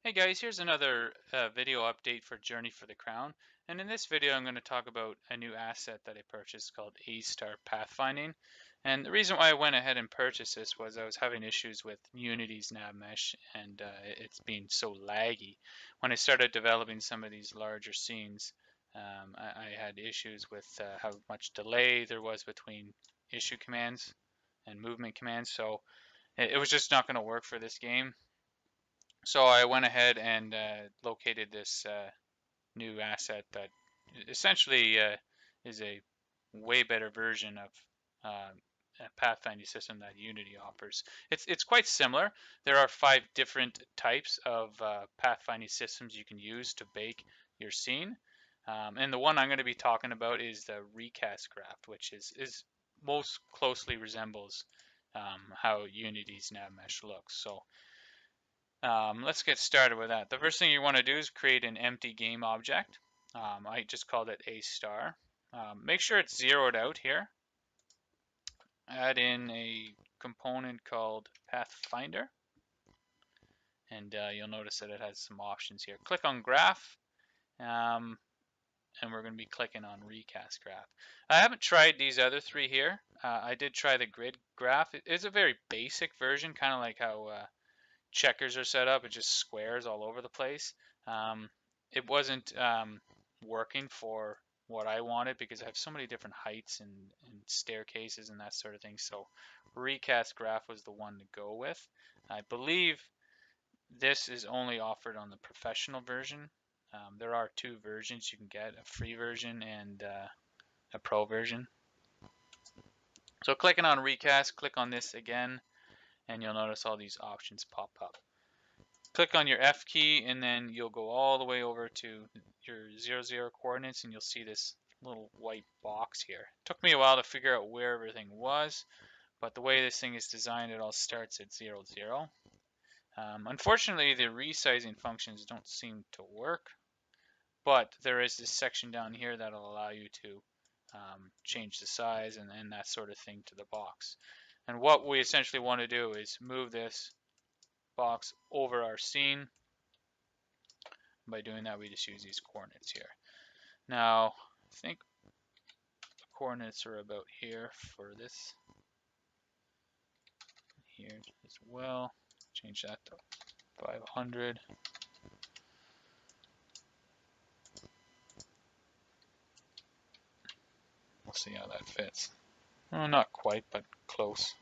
Hey guys, here's another video update for Journey for the Crown. And in this video, I'm going to talk about a new asset that I purchased called A-Star Pathfinding. And the reason why I went ahead and purchased this was I was having issues with Unities Navmesh and it's being so laggy. When I started developing some of these larger scenes, I had issues with how much delay there was between issue commands and movement commands. So it was just not going to work for this game. So I went ahead and located this new asset that essentially is a way better version of a pathfinding system that Unity offers. It's quite similar. There are 5 different types of pathfinding systems you can use to bake your scene. And the one I'm going to be talking about is the Recast graph, which is most closely resembles how Unity's Navmesh looks. So let's get started with that. The first thing you want to do is create an empty game object. I just called it A star. Make sure it's zeroed out here. Add in a component called Pathfinder, and you'll notice that it has some options here. Click on Graph, and we're going to be clicking on Recast Graph. I haven't tried these other 3 here. I did try the Grid Graph. It is a very basic version, kind of like how checkers are set up. It's just squares all over the place. It wasn't working for what I wanted because I have so many different heights and staircases and that sort of thing. So Recast Graph was the one to go with. I believe this is only offered on the professional version. There are 2 versions you can get, a free version and a pro version. So clicking on Recast, click on this again, and you'll notice all these options pop up. Click on your F key and then you'll go all the way over to your 0, coordinates and you'll see this little white box here. It took me a while to figure out where everything was, but the way this thing is designed, it all starts at 0, 0. Unfortunately, the resizing functions don't seem to work, but there is this section down here that'll allow you to change the size and that sort of thing to the box. And what we essentially want to do is move this box over our scene. By doing that, we just use these coordinates here. Now, I think the coordinates are about here for this here as well. Change that to 500. We'll see how that fits. Well, not quite, but close.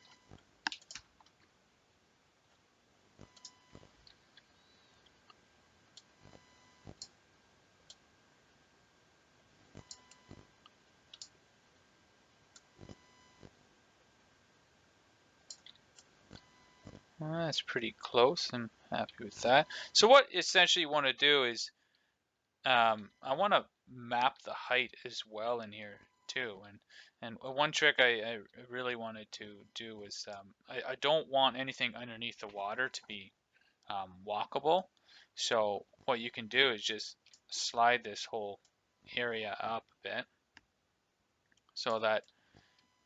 Well, that's pretty close. I'm happy with that. So what essentially you want to do is I want to map the height as well in here too. And one trick I really wanted to do was I don't want anything underneath the water to be walkable. So what you can do is just slide this whole area up a bit so that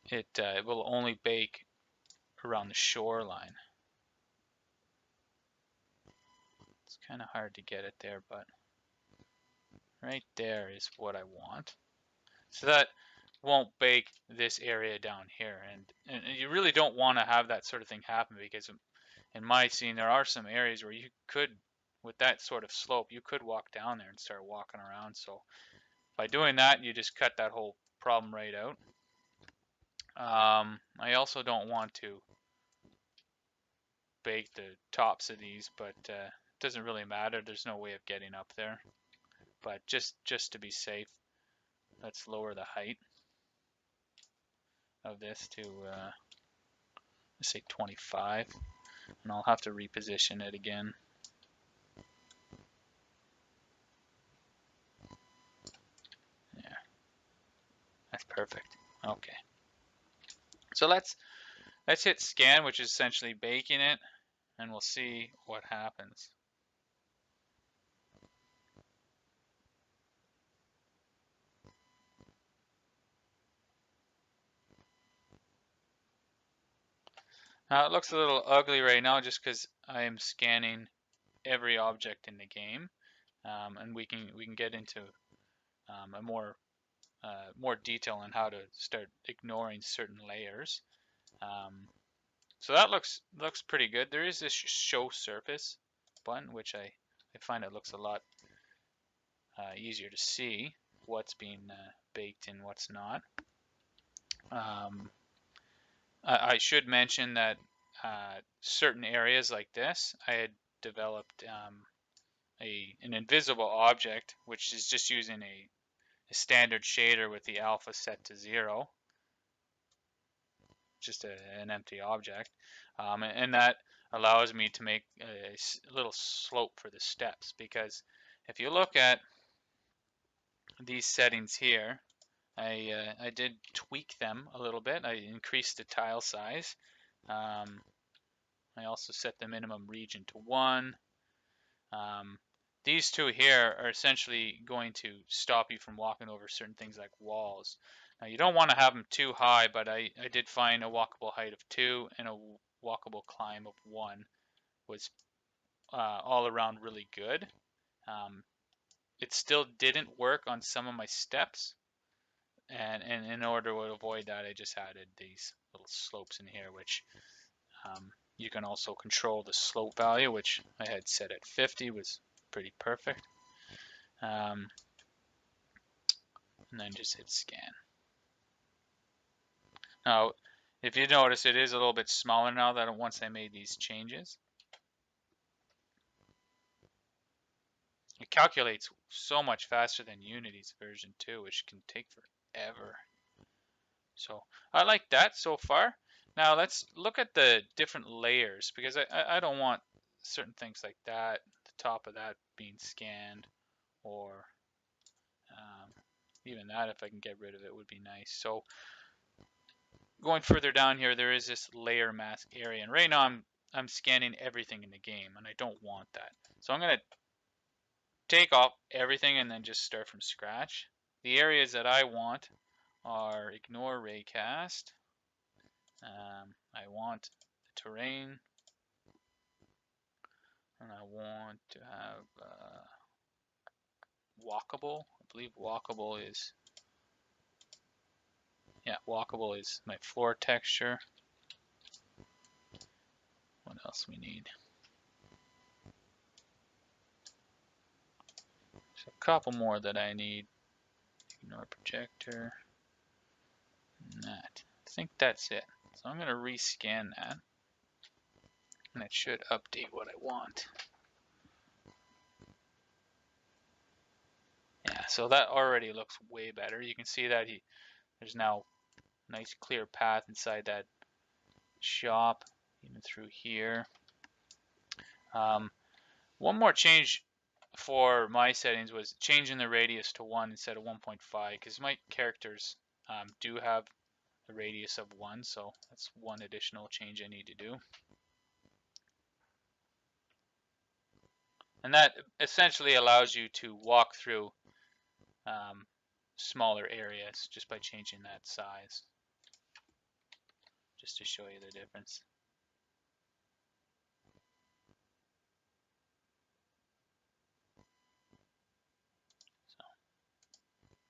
it will only bake around the shoreline. It's kind of hard to get it there, but right there is what I want. So that won't bake this area down here. And you really don't want to have that sort of thing happen because in my scene, there are some areas where you could, with that sort of slope, you could walk down there and start walking around. So by doing that, you just cut that whole problem right out. I also don't want to bake the tops of these, but it doesn't really matter. There's no way of getting up there. But just to be safe, let's lower the height of this to let's say 25, and I'll have to reposition it again. Yeah, that's perfect. Okay, so let's hit scan, which is essentially baking it, and we'll see what happens. Now it looks a little ugly right now just because I am scanning every object in the game, and we can get into a more detail on how to start ignoring certain layers. So that looks pretty good. There is this show surface button, which I find it looks a lot easier to see what's being baked and what's not. I should mention that certain areas like this, I had developed an invisible object, which is just using a standard shader with the alpha set to 0, just an empty object, and that allows me to make a little slope for the steps, because if you look at these settings here, I did tweak them a little bit. I increased the tile size. I also set the minimum region to 1. These two here are essentially going to stop you from walking over certain things like walls. Now you don't want to have them too high, but I did find a walkable height of 2 and a walkable climb of 1 was all around really good. It still didn't work on some of my steps, and in order to avoid that, I just added these little slopes in here, which you can also control the slope value, which I had set at 50, was pretty perfect. And then just hit scan. Now, if you notice, it is a little bit smaller now that once I made these changes. It calculates so much faster than Unity's version 2, which can take forever. So I like that so far. Now let's look at the different layers, because I don't want certain things like that, the top of that being scanned, or even that, if I can get rid of it, would be nice. So going further down here, there is this layer mask area, and right now I'm scanning everything in the game, and I don't want that. So I'm going to take off everything and then just start from scratch. The areas that I want are ignore raycast. I want the terrain, and I want to have walkable. I believe walkable is, yeah, walkable is my floor texture. What else we need? So a couple more that I need. Ignore projector. And that. I think that's it. So I'm going to rescan that, and it should update what I want. Yeah, so that already looks way better. You can see that there's now a nice clear path inside that shop, even through here. One more change for my settings was changing the radius to 1 instead of 1.5, because my characters do have a radius of 1, so that's one additional change I need to do. And that essentially allows you to walk through smaller areas just by changing that size, just to show you the difference. So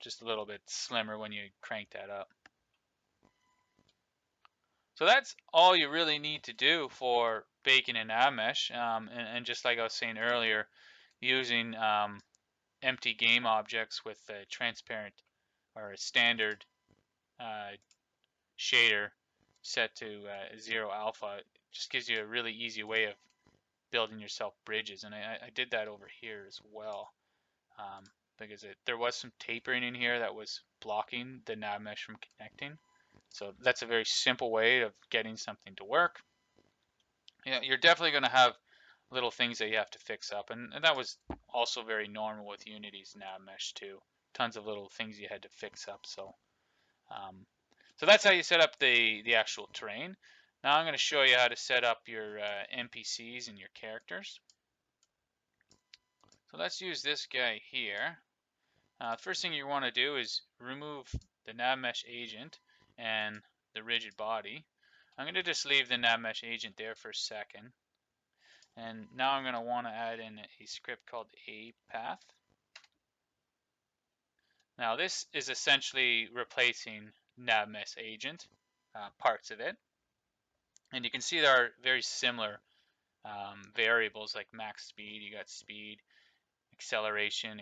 just a little bit slimmer when you crank that up. So that's all you really need to do for baking in Navmesh. And just like I was saying earlier, using empty game objects with a transparent or a standard shader set to 0 alpha just gives you a really easy way of building yourself bridges. And I did that over here as well, because there was some tapering in here that was blocking the Navmesh from connecting. So that's a very simple way of getting something to work. You're definitely going to have little things that you have to fix up, and that was also very normal with Unity's Navmesh too. Tons of little things you had to fix up. So that's how you set up the actual terrain. Now I'm going to show you how to set up your NPCs and your characters. So let's use this guy here. First thing you want to do is remove the Navmesh agent and the rigid body. I'm going to just leave the Navmesh agent there for a second. And now I'm going to want to add in a script called apath. Now this is essentially replacing Navmesh agent, parts of it. And you can see there are very similar variables like max speed, you got speed, acceleration,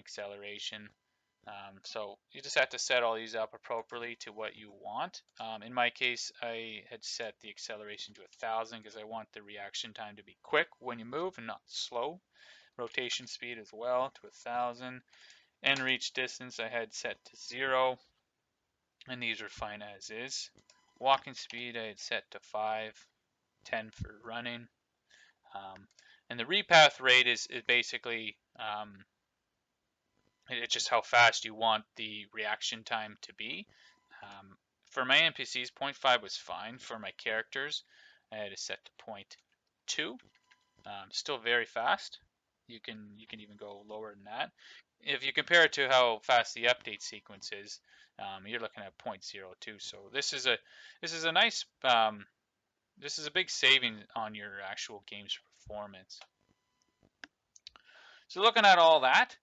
so you just have to set all these up appropriately to what you want. In my case, I had set the acceleration to 1,000 because I want the reaction time to be quick when you move and not slow. Rotation speed as well to 1,000. And reach distance I had set to 0. And these are fine as is. Walking speed I had set to 5, 10 for running. And the repath rate is basically it's just how fast you want the reaction time to be. For my NPCs, 0.5 was fine. For my characters, I had it set to 0.2. Still very fast. You can even go lower than that. If you compare it to how fast the update sequence is, you're looking at 0.02. So this is a nice this is a big saving on your actual game's performance. So looking at all that,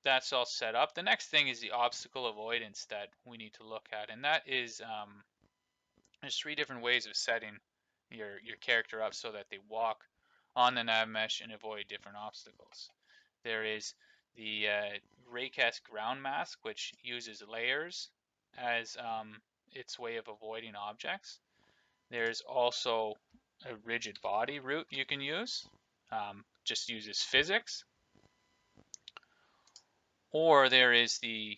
that's all set up. The next thing is the obstacle avoidance that we need to look at, and that is there's 3 different ways of setting your character up so that they walk on the Navmesh and avoid different obstacles. There is the Recast ground mask, which uses layers as its way of avoiding objects. There's also a rigid body route you can use, just uses physics. Or there is the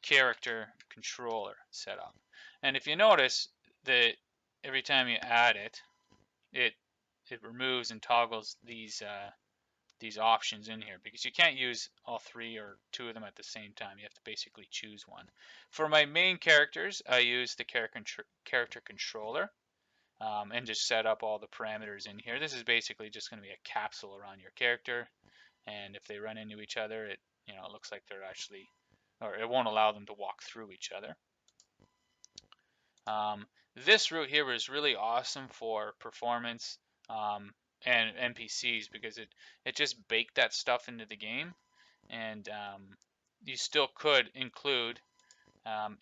character controller setup. And if you notice that every time you add it, it removes and toggles these options in here, because you can't use all 3 or 2 of them at the same time. You have to basically choose one. For my main characters, I use the character controller and just set up all the parameters in here. This is basically just going to be a capsule around your character, and if they run into each other, it looks like they're actually, or it won't allow them to walk through each other. This route here was really awesome for performance and NPCs, because it just baked that stuff into the game, and you still could include,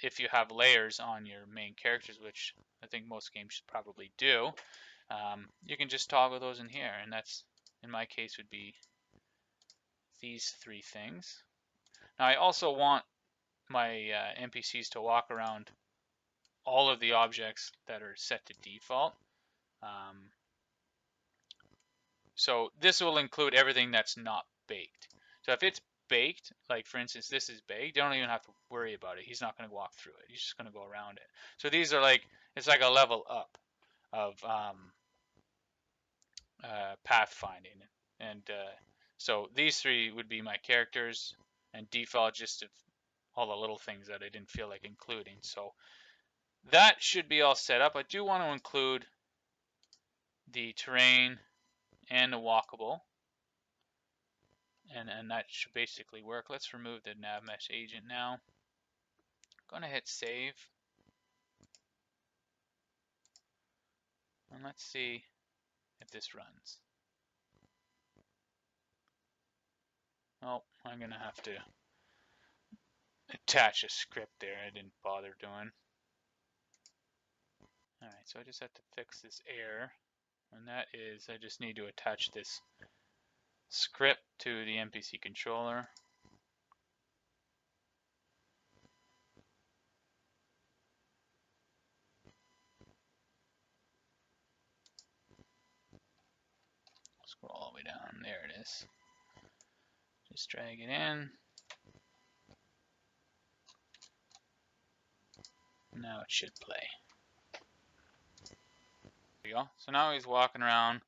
if you have layers on your main characters, which I think most games should probably do, you can just toggle those in here, and that's, in my case, would be these 3 things. Now I also want my NPCs to walk around all of the objects that are set to default. So this will include everything that's not baked. So if it's baked, like for instance this is baked, you don't even have to worry about it. He's not going to walk through it. He's just going to go around it. So these are like, it's like a level up of pathfinding. And so these 3 would be my characters, and default just of all the little things that I didn't feel like including. So that should be all set up. I do want to include the terrain and the walkable, and that should basically work. Let's remove the Navmesh agent now. I'm going to hit save, and let's see if this runs. Oh, I'm going to have to attach a script there I didn't bother doing. Alright, so I just have to fix this error, and that is I just need to attach this script to the NPC controller. Scroll all the way down. There it is. Just drag it in. Now it should play. There we go. So now he's walking around,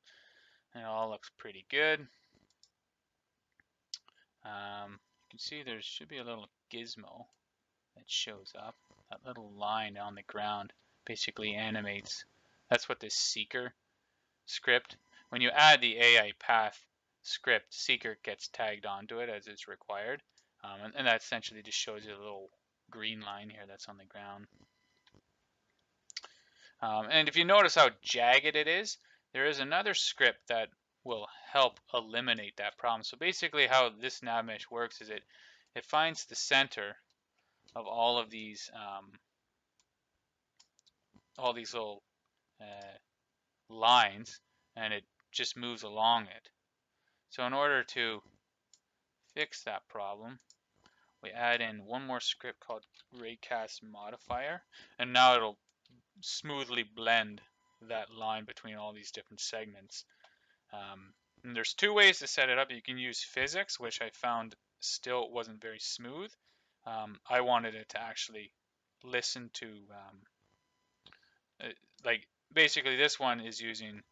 and it all looks pretty good. You can see there should be a little gizmo that shows up. That little line on the ground basically animates. That's what this seeker script. When you add the AI path script, seeker gets tagged onto it as is required, and that essentially just shows you a little green line here that's on the ground. And if you notice how jagged it is, there is another script that will help eliminate that problem. So basically how this Navmesh works is it finds the center of all these little lines, and it just moves along it. So in order to fix that problem, we add in one more script called Recast Modifier, and now it'll smoothly blend that line between all these different segments. And there's two ways to set it up. You can use physics, which I found still wasn't very smooth. I wanted it to actually listen to, like, basically this one is using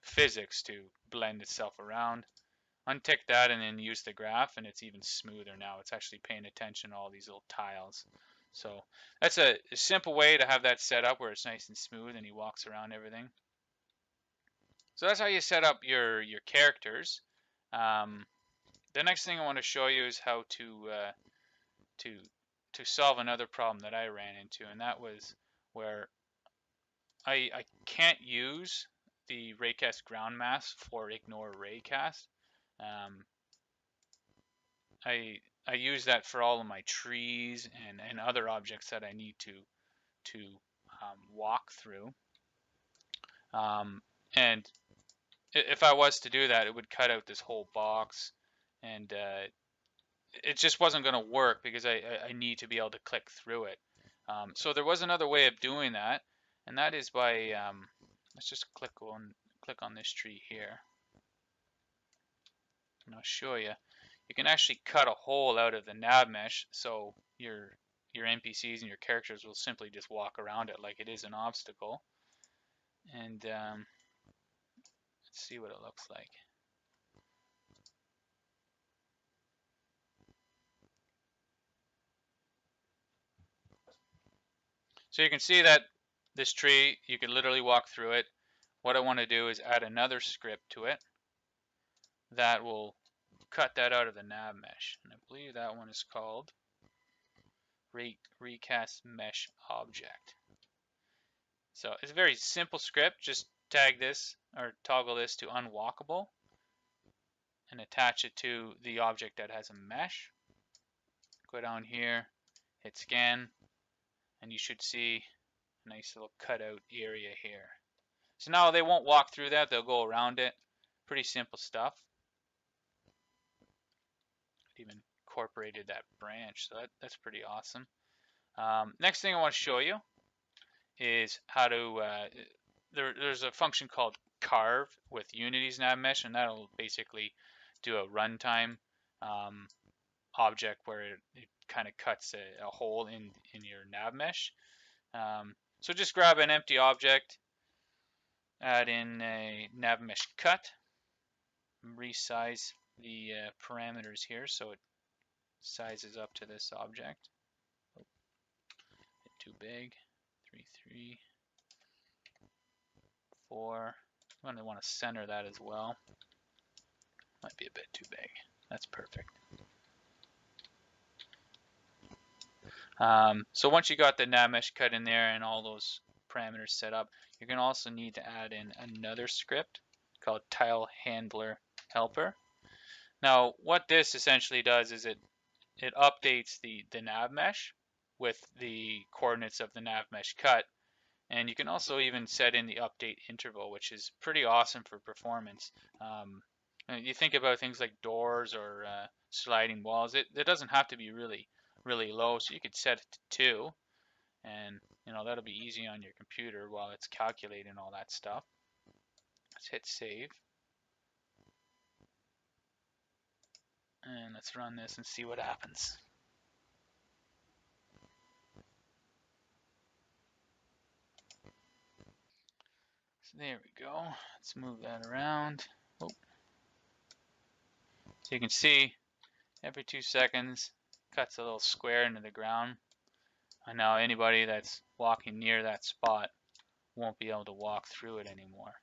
physics to blend itself around. Untick that and then use the graph, and it's even smoother now. It's actually paying attention to all these little tiles. So that's a simple way to have that set up where it's nice and smooth and he walks around everything. So that's how you set up your characters. The next thing I want to show you is how to solve another problem that I ran into, and that was where I can't use the raycast ground mask for ignore raycast. I use that for all of my trees and other objects that I need to walk through. And if I was to do that, it would cut out this whole box, and it just wasn't going to work because I need to be able to click through it. So there was another way of doing that, and that is by let's just click on this tree here, and I'll show you. You can actually cut a hole out of the Navmesh, so your NPCs and your characters will simply just walk around it like it is an obstacle. And let's see what it looks like. So you can see that this tree, you can literally walk through it. What I want to do is add another script to it that will cut that out of the Navmesh. And I believe that one is called Recast Mesh Object. So it's a very simple script. Just tag this or toggle this to unwalkable and attach it to the object that has a mesh. Go down here, hit scan, and you should see a nice little cutout area here. So now they won't walk through that, they'll go around it. Pretty simple stuff. It even incorporated that branch, so that's pretty awesome. Next thing I want to show you is how to, there's a function called Carve with Unities Navmesh, and that'll basically do a runtime object where it kind of cuts a hole in your Navmesh. So just grab an empty object, add in a Navmesh cut, resize the parameters here so it sizes up to this object. Oh, too big. 3, 3, 4. I'm going to want to center that as well. Might be a bit too big. That's perfect. So once you got the Navmesh cut in there and all those parameters set up, you're going to also need to add in another script called Tile Handler Helper. Now, what this essentially does is it updates the Navmesh with the coordinates of the Navmesh cut, and you can also even set in the update interval, which is pretty awesome for performance. You think about things like doors or sliding walls. It doesn't have to be really low, so you could set it to 2, and that'll be easy on your computer while it's calculating all that stuff. Let's hit save, and let's run this and see what happens. So there we go. Let's move that around. Oh. So you can see every 2 seconds cuts a little square into the ground, and now anybody that's walking near that spot won't be able to walk through it anymore.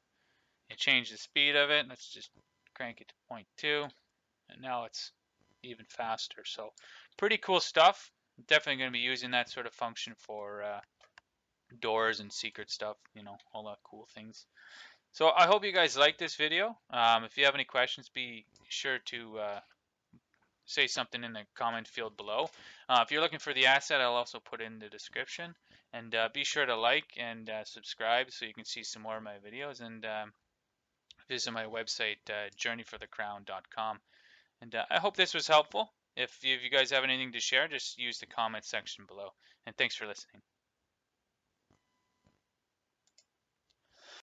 You change the speed of it. Let's just crank it to 0.2, and now it's even faster. So pretty cool stuff. Definitely going to be using that sort of function for doors and secret stuff, all that cool things. So I hope you guys like this video. If you have any questions, be sure to say something in the comment field below. If you're looking for the asset, I'll also put it in the description. And be sure to like and subscribe so you can see some more of my videos. And visit my website, journeyforthecrown.com. And I hope this was helpful. If you guys have anything to share, just use the comment section below. And thanks for listening.